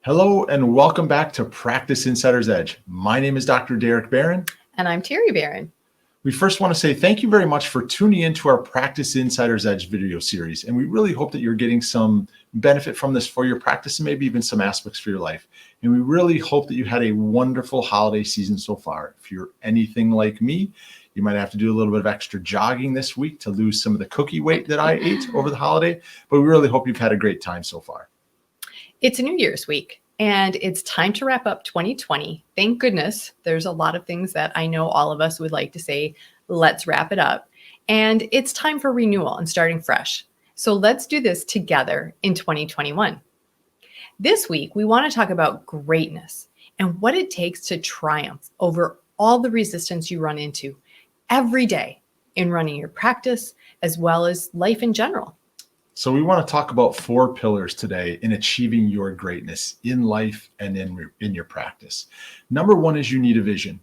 Hello and welcome back to Practice Insider's Edge. My name is Dr. Derek Barron. And I'm Terry Barron. We first want to say thank you very much for tuning into our Practice Insider's Edge video series. And we really hope that you're getting some benefit from this for your practice and maybe even some aspects for your life. And we really hope that you had a wonderful holiday season so far. If you're anything like me, you might have to do a little bit of extra jogging this week to lose some of the cookie weight that I ate over the holiday. But we really hope you've had a great time so far. It's a New Year's week, and it's time to wrap up 2020. Thank goodness. There's a lot of things that I know all of us would like to say, let's wrap it up. And it's time for renewal and starting fresh. So let's do this together in 2021. This week, we want to talk about greatness and what it takes to triumph over all the resistance you run into every day in running your practice, as well as life in general. So we want to talk about 4 pillars today in achieving your greatness in life and in your practice. Number 1 is you need a vision,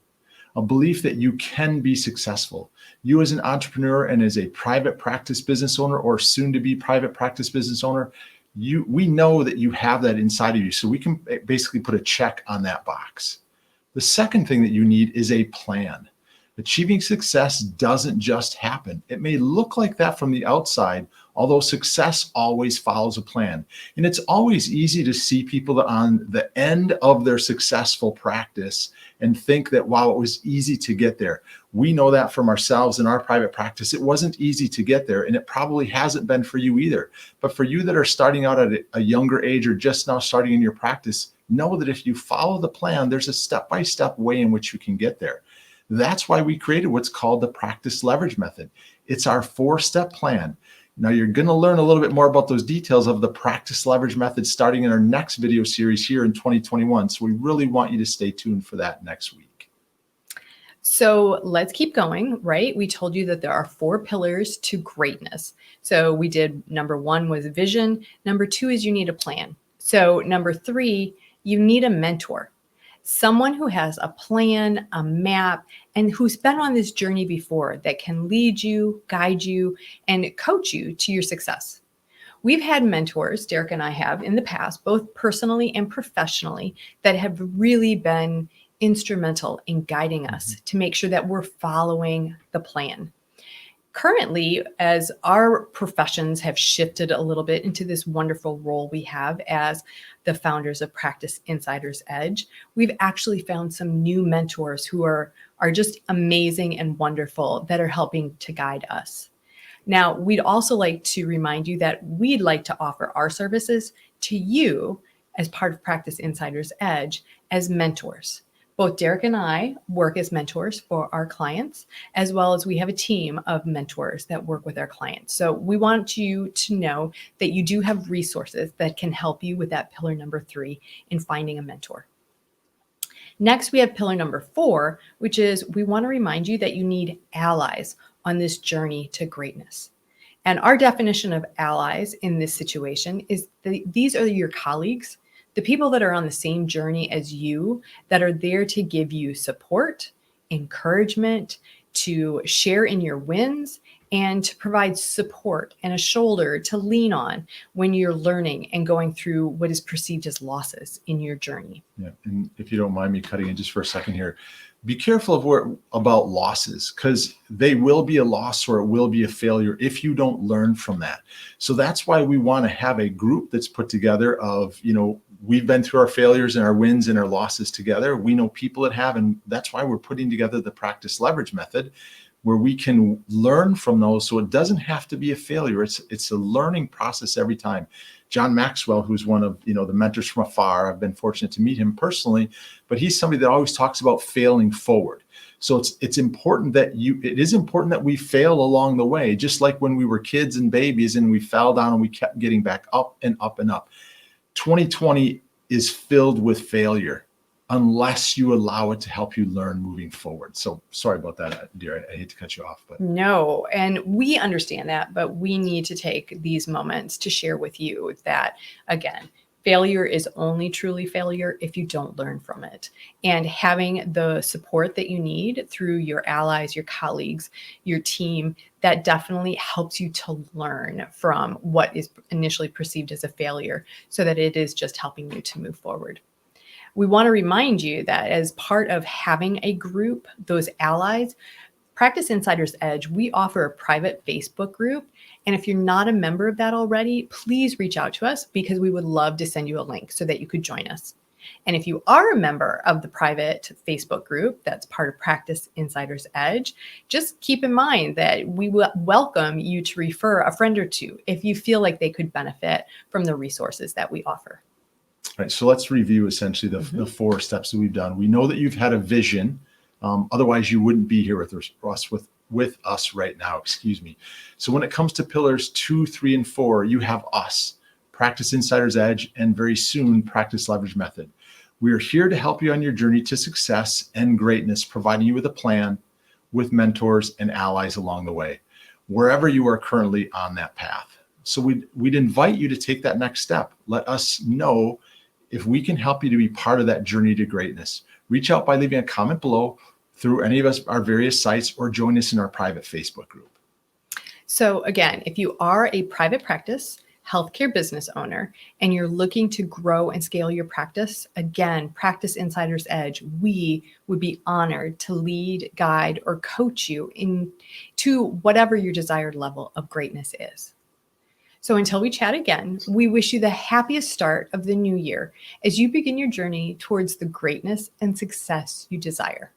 a belief that you can be successful. You as an entrepreneur and as a private practice business owner or soon to be private practice business owner, we know that you have that inside of you. So we can basically put a check on that box. The second thing that you need is a plan. Achieving success doesn't just happen. It may look like that from the outside, although success always follows a plan. And it's always easy to see people on the end of their successful practice and think that, wow, it was easy to get there. We know that from ourselves in our private practice. It wasn't easy to get there, and it probably hasn't been for you either. But for you that are starting out at a younger age or just now starting in your practice, know that if you follow the plan, there's a step-by-step way in which you can get there. That's why we created what's called the Practice Leverage Method. It's our 4-step plan. Now you're going to learn a little bit more about those details of the Practice Leverage Method starting in our next video series here in 2021. So we really want you to stay tuned for that next week. So let's keep going, right? We told you that there are 4 pillars to greatness. So we did number 1 was vision. Number 2 is you need a plan. So number 3, you need a mentor. Someone who has a plan, a map, and who's been on this journey before that can lead you, guide you, and coach you to your success. We've had mentors, Derek and I have in the past, both personally and professionally, that have really been instrumental in guiding us to make sure that we're following the plan. Currently, as our professions have shifted a little bit into this wonderful role we have as the founders of Practice Insider's Edge, we've actually found some new mentors who are just amazing and wonderful that are helping to guide us. Now, we'd also like to remind you that we'd like to offer our services to you as part of Practice Insider's Edge as mentors. Both Derek and I work as mentors for our clients, as well as we have a team of mentors that work with our clients. So we want you to know that you do have resources that can help you with that pillar number 3 in finding a mentor. Next, we have pillar number 4, which is we want to remind you that you need allies on this journey to greatness. And our definition of allies in this situation is these are your colleagues, the people that are on the same journey as you, that are there to give you support, encouragement, to share in your wins, and to provide support and a shoulder to lean on when you're learning and going through what is perceived as losses in your journey. Yeah, and if you don't mind me cutting in just for a second here, be careful about losses, because they will be a loss or it will be a failure if you don't learn from that. So that's why we want to have a group that's put together of, we've been through our failures and our wins and our losses together. We know people that have, and that's why we're putting together the Practice Leverage Method, where we can learn from those. So it doesn't have to be a failure. It's a learning process every time. John Maxwell, who's one of the mentors from afar, I've been fortunate to meet him personally, but he's somebody that always talks about failing forward. So it's important that it is important that we fail along the way, just like when we were kids and babies and we fell down and we kept getting back up and up and up. 2020 is filled with failure unless you allow it to help you learn moving forward. So sorry about that, dear. I hate to cut you off, but no, and we understand that, but we need to take these moments to share with you that, again, failure is only truly failure if you don't learn from it. And having the support that you need through your allies, your colleagues, your team that definitely helps you to learn from what is initially perceived as a failure so that it is just helping you to move forward. We want to remind you that as part of having a group, those allies, Practice Insider's Edge, we offer a private Facebook group. And if you're not a member of that already, please reach out to us because we would love to send you a link so that you could join us. And if you are a member of the private Facebook group that's part of Practice Insider's Edge, just keep in mind that we will welcome you to refer a friend or two if you feel like they could benefit from the resources that we offer. All right, so let's review essentially the 4 steps that we've done. We know that you've had a vision. Otherwise, you wouldn't be here with us right now. Excuse me. So when it comes to pillars 2, 3, and 4, you have us, Practice Insider's Edge, and very soon, Practice Leverage Method. We are here to help you on your journey to success and greatness, providing you with a plan, with mentors and allies along the way, wherever you are currently on that path. So we'd invite you to take that next step. Let us know if we can help you to be part of that journey to greatness. Reach out by leaving a comment below through any of our various sites or join us in our private Facebook group. So again, if you are a private practice healthcare business owner and you're looking to grow and scale your practice, again, Practice Insider's Edge, we would be honored to lead, guide, or coach you into whatever your desired level of greatness is. So until we chat again, we wish you the happiest start of the new year as you begin your journey towards the greatness and success you desire.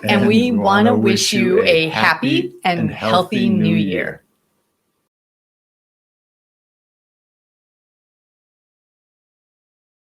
And we want to wish you a happy and healthy new year.